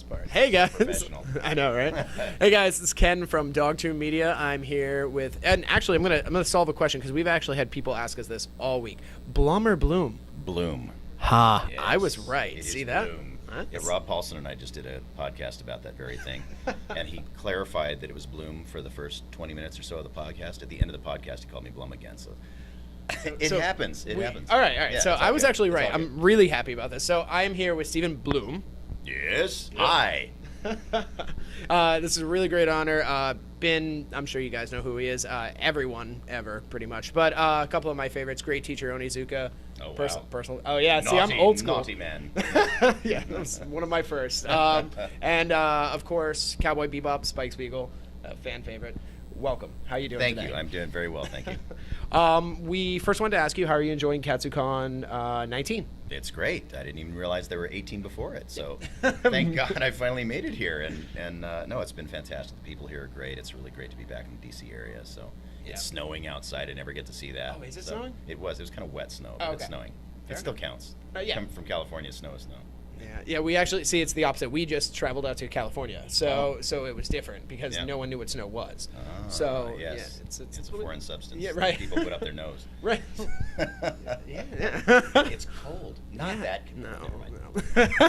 part. Hey guys. Professional. I know, right? Hey guys, this is Ken from Dogtoon Media. I'm here with, and actually I'm gonna solve a question because we've actually had people ask us this all week. Blum or Bloom? Bloom. Ha! Yes, I was right. it See is that? Bloom. Huh? Yeah, Rob Paulson and I just did a podcast about that very thing, and he clarified that it was Bloom for the first 20 minutes or so of the podcast. At the end of the podcast, he called me Blum again. So it happens. It happens. All right. Yeah, So I was actually right. It's all I'm really happy about this. So I am here with Steve Blum. Yes. Hi. This is a really great honor. I'm sure you guys know who he is. Everyone ever, pretty much. But a couple of my favorites. Great teacher Onizuka. Oh, wow. Personal. Oh yeah. Naughty, See, I'm old school. Naughty man. Yeah, that was one of my first. And of course, Cowboy Bebop, Spike Spiegel, fan favorite. Welcome. How are you doing today? Thank you. I'm doing very well. Thank you. We first wanted to ask you, how are you enjoying Katsucon 19? It's great. I didn't even realize there were 18 before it. So thank God I finally made it here. And no, it's been fantastic. The people here are great. It's really great to be back in the D.C. area. So it's snowing outside. I never get to see that. Oh, is it so snowing? It was. It was kind of wet snow, but it's snowing. Fair It still enough. counts. Yeah. Coming from California, snow is snow. Yeah. We actually see it's the opposite. We just traveled out to California, so it was different because no one knew what snow was. So yes, yeah, it's a foreign substance. Yeah, right. People put up their nose. Right. Yeah. It's cold. Not that. No.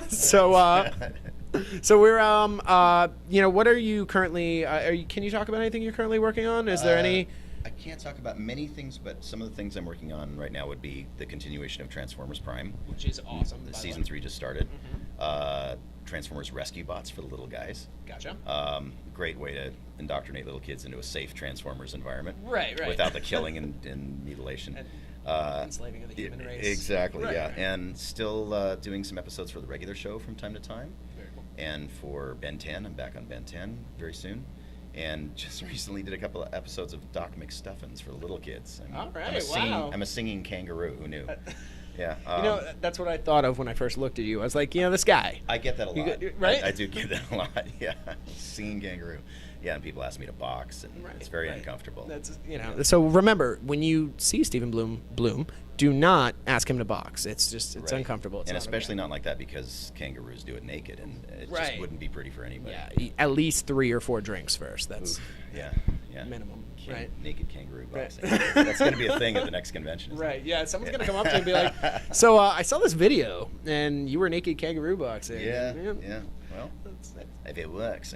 So we're what are you currently? Can you talk about anything you're currently working on? Is there any? I can't talk about many things, but some of the things I'm working on right now would be the continuation of Transformers Prime, Which is awesome. The season 3 just started. Mm-hmm. Transformers Rescue Bots for the little guys. Gotcha. Great way to indoctrinate little kids into a safe Transformers environment. Right. Without the killing and mutilation. Enslaving of the human race. Exactly, Right. yeah. And still doing some episodes for the regular show from time to time. Very cool. And for Ben 10, I'm back on Ben 10 very soon. And just recently did a couple of episodes of Doc McStuffins for the little kids. All right, I'm a singing kangaroo. Who knew? Yeah. That's what I thought of when I first looked at you. I was like, this guy. I get that a lot. Right? I do get that a lot. Yeah. Singing kangaroo. Yeah, and people ask me to box, and it's very uncomfortable. That's So remember, when you see Stephen Blum, do not ask him to box. It's uncomfortable. It's and not especially not like that because kangaroos do it naked, and it just wouldn't be pretty for anybody. Yeah, at least 3 or 4 drinks first. That's yeah. minimum. Right. Naked kangaroo boxing. That's going to be a thing at the next convention. Right. Yeah. Someone's going to come up to you and be like, "So I saw this video, and you were naked kangaroo boxing." Yeah. Well, if it works,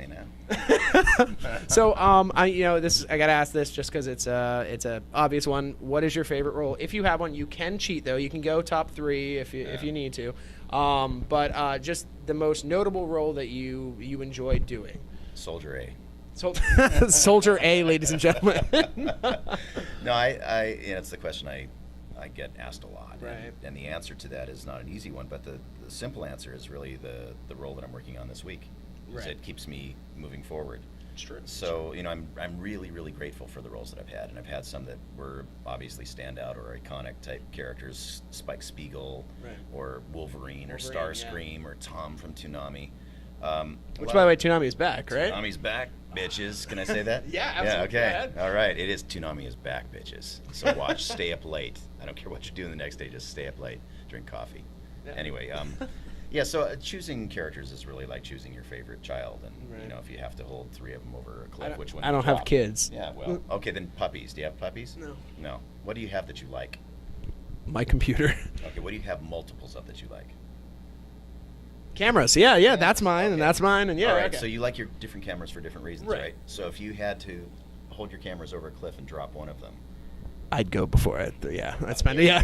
So I gotta ask this just because it's a obvious one. What is your favorite role? If you have one, you can cheat though. You can go top 3 if you need to. But just the most notable role that you enjoyed doing. Soldier A. Soldier A, ladies and gentlemen. No, it's the question I get asked a lot. Right. And the answer to that is not an easy one, but the simple answer is really the role that I'm working on this week. Right. It keeps me moving forward. It's true. So, I'm really, really grateful for the roles that I've had, and I've had some that were obviously standout or iconic type characters, Spike Spiegel, or Wolverine, or Starscream, or Tom from Toonami. Which, by the way, Toonami is back, right? Toonami's back, bitches. Can I say that? Yeah, absolutely. Yeah, okay. Go ahead. All right. It is Toonami is back, bitches. So watch, stay up late. I don't care what you're doing the next day, just stay up late, drink coffee. Yeah. Anyway, so choosing characters is really like choosing your favorite child, and if you have to hold 3 of them over a cliff, which one? I don't have kids. Yeah, well, okay, then puppies. Do you have puppies? No. What do you have that you like? My computer. Okay, what do you have multiples of that you like? Cameras, yeah, that's mine, and that's mine, and All right, so you like your different cameras for different reasons, right? So if you had to hold your cameras over a cliff and drop one of them, I'd go before it. Yeah, that's fine. Yeah.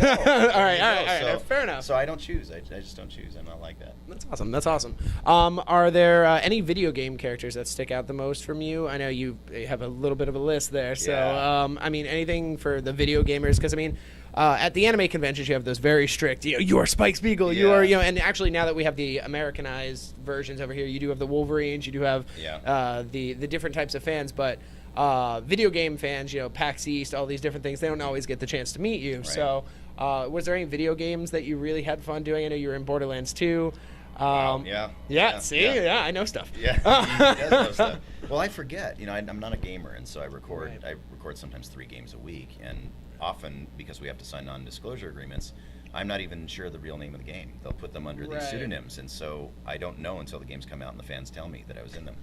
all right. Fair enough. So I don't choose. I just don't choose. I'm not like that. That's awesome. Are there any video game characters that stick out the most from you? I know you have a little bit of a list there. So, anything for the video gamers? Because, at the anime conventions, you have those very strict, you are Spike Spiegel, you are, and actually now that we have the Americanized versions over here, you do have the Wolverines, you do have the different types of fans, but video game fans, PAX East, all these different things, they don't always get the chance to meet you. Right. So was there any video games that you really had fun doing? I know you were in Borderlands 2. Yeah, I know stuff. Yeah, he does know stuff. Well, I forget. I'm not a gamer, and so I record sometimes 3 games a week, and often because we have to sign non-disclosure agreements, I'm not even sure the real name of the game. They'll put them under these pseudonyms, and so I don't know until the games come out and the fans tell me that I was in them.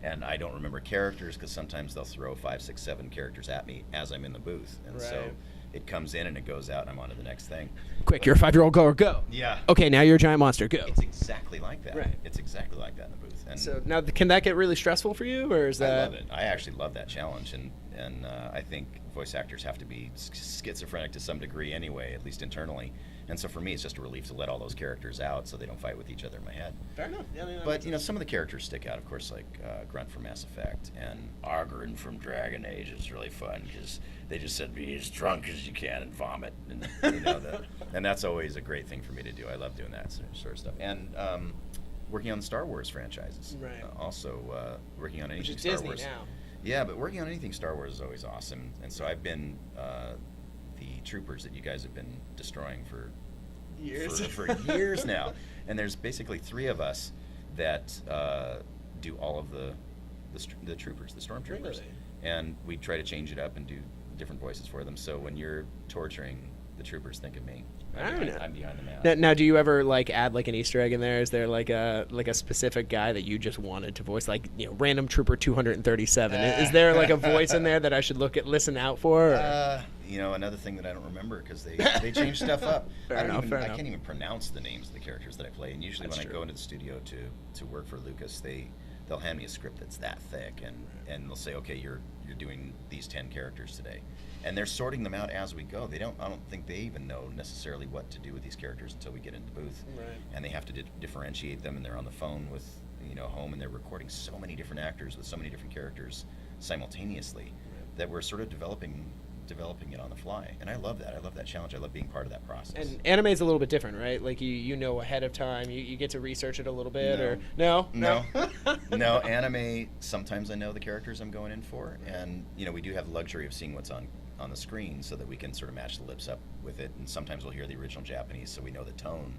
And I don't remember characters because sometimes they'll throw 5, 6, 7 characters at me as I'm in the booth, and so it comes in and it goes out, and I'm on to the next thing. Quick, you're a 5-year-old goer, go. Yeah. Okay, now you're a giant monster, go. It's exactly like that. Right. It's exactly like that in the booth. And so now, can that get really stressful for you, or is that? I love it. I actually love that challenge, and I think voice actors have to be schizophrenic to some degree anyway, at least internally. And so for me, it's just a relief to let all those characters out so they don't fight with each other in my head. Fair enough. Yeah, but some of the characters stick out, of course, like Grunt from Mass Effect and Argrin from Dragon Age is really fun because they just said be as drunk as you can and vomit, and and that's always a great thing for me to do. I love doing that sort of stuff. And working on the Star Wars franchises, also working on anything Star Disney Wars. Now. Yeah, but working on anything Star Wars is always awesome. And so I've been the troopers that you guys have been destroying for years now. And there's basically 3 of us that do all of the troopers, the stormtroopers. Really? And we try to change it up and do different voices for them. So when you're torturing the troopers, think of me. I'm behind the mask. Now, do you ever add an Easter egg in there? Is there a specific guy that you just wanted to voice, random trooper 237? Is there a voice in there that I should listen out for? Another thing that I don't remember because they change stuff up. Fair enough. I can't even pronounce the names of the characters that I play. And usually I go into the studio to work for Lucas, they'll hand me a script that's that thick, and they'll say, okay, you're doing these 10 characters today. And they're sorting them out as we go. I don't think they even know necessarily what to do with these characters until we get into the booth. Right. And they have to differentiate them, and they're on the phone with home, and they're recording so many different actors with so many different characters simultaneously that we're sort of developing it on the fly. And I love that. I love that challenge. I love being part of that process. And anime is a little bit different, right? You know ahead of time. You get to research it a little bit, or no? No. Anime, sometimes I know the characters I'm going in for, and we do have the luxury of seeing what's on the screen so that we can sort of match the lips up with it, and sometimes we'll hear the original Japanese so we know the tone.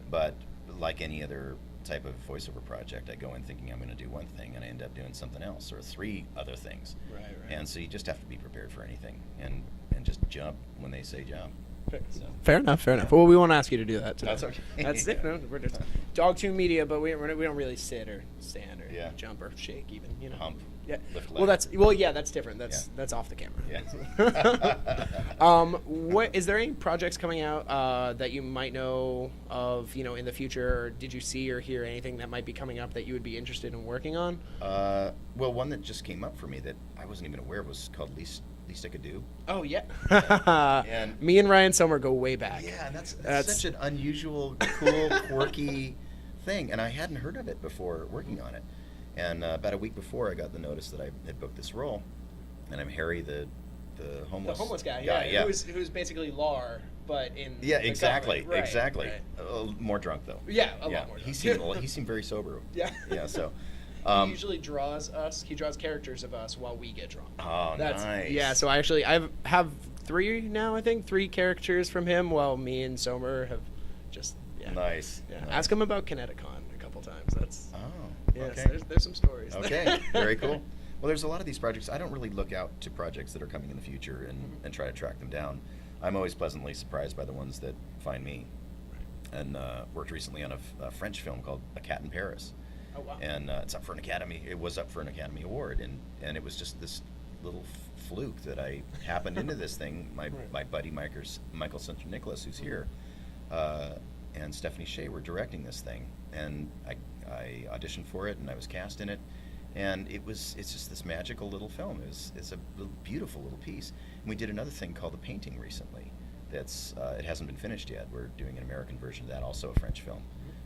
But like any other type of voiceover project, I go in thinking I'm going to do one thing and I end up doing something else, or 3 other things. Right. And so you just have to be prepared for anything and just jump when they say jump. So. Fair enough. Well, we won't ask you to do that today. That's okay. That's it. No, we're just Dogtoon Media, but we don't really sit or stand or jump or shake even. Hump. Yeah. Lift Well, that's different. That's off the camera. Yeah. What is there any projects coming out that you might know of? In the future, or did you see or hear anything that might be coming up that you would be interested in working on? Well, one that just came up for me that I wasn't even aware of was called Least I Could Do. Oh yeah. And me and Ryan Sommer go way back. Yeah, and that's such an unusual, cool, quirky thing, and I hadn't heard of it before working on it. And about a week before, I got the notice that I had booked this role, and I'm Harry, the homeless guy. Yeah. Who's basically Lar, but in exactly. Right. More drunk though. Yeah, a lot more. He seemed very sober. Yeah. Yeah. So. He usually draws us. He draws characters of us while we get drunk. Oh, nice. Yeah, so I have 3 now. I think 3 characters from him, while me and Somer have just Nice. Yeah. Nice. Ask him about Katsucon a couple times. That's okay. So there's some stories. Okay, very cool. Well, there's a lot of these projects. I don't really look out to projects that are coming in the future and try to track them down. I'm always pleasantly surprised by the ones that find me. And worked recently on a French film called A Cat in Paris. Oh, wow. And it was up for an Academy Award, and it was just this little fluke that I happened into this thing. My buddy Michael St. Nicholas, who's here, and Stephanie Shea were directing this thing, and I auditioned for it, and I was cast in it, and it's just this magical little film. It's a beautiful little piece. And we did another thing called The Painting recently. That's it hasn't been finished yet. We're doing an American version of that, also a French film.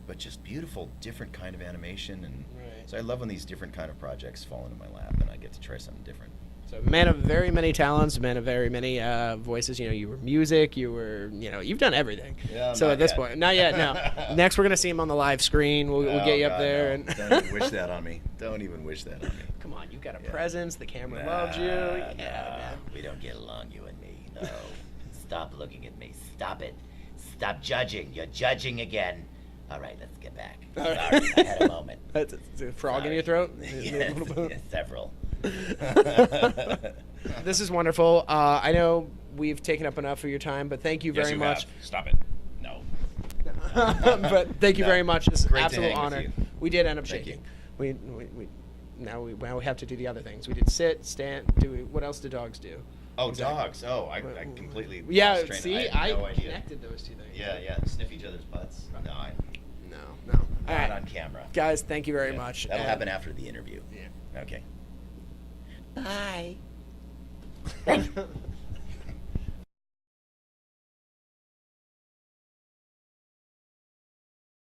But just beautiful, different kind of animation, and so I love when these different kind of projects fall into my lap, and I get to try something different. So, man of very many talents, man of very many voices. You were music. You've done everything. Yeah, so at this point, not yet. No. Next, we're gonna see him on the live screen. We'll get you up there. No. Don't even wish that on me. Don't even wish that on me. Come on, you've got a presence. The camera loves you. Man. We don't get along, you and me. No. Stop looking at me. Stop it. Stop judging. You're judging again. All right, let's get back. Sorry, I had a moment. That's a frog in your throat? Yes, several. This is wonderful. I know we've taken up enough of your time, but thank you very much. Stop it. But thank you very much. It's an Great to absolute hang with honor. you. We did end up Thank shaking. Now we have to do the other things. We did sit, stand. What else do dogs do? Oh, Exactly. dogs. Oh, I completely Yeah, lost train. see, I had no idea. connected those two things. Yeah. Sniff each other's butts. No, No. All not right, on camera. guys. Thank you very Yeah. much. That'll And- happen after the interview. Yeah. Okay. Bye.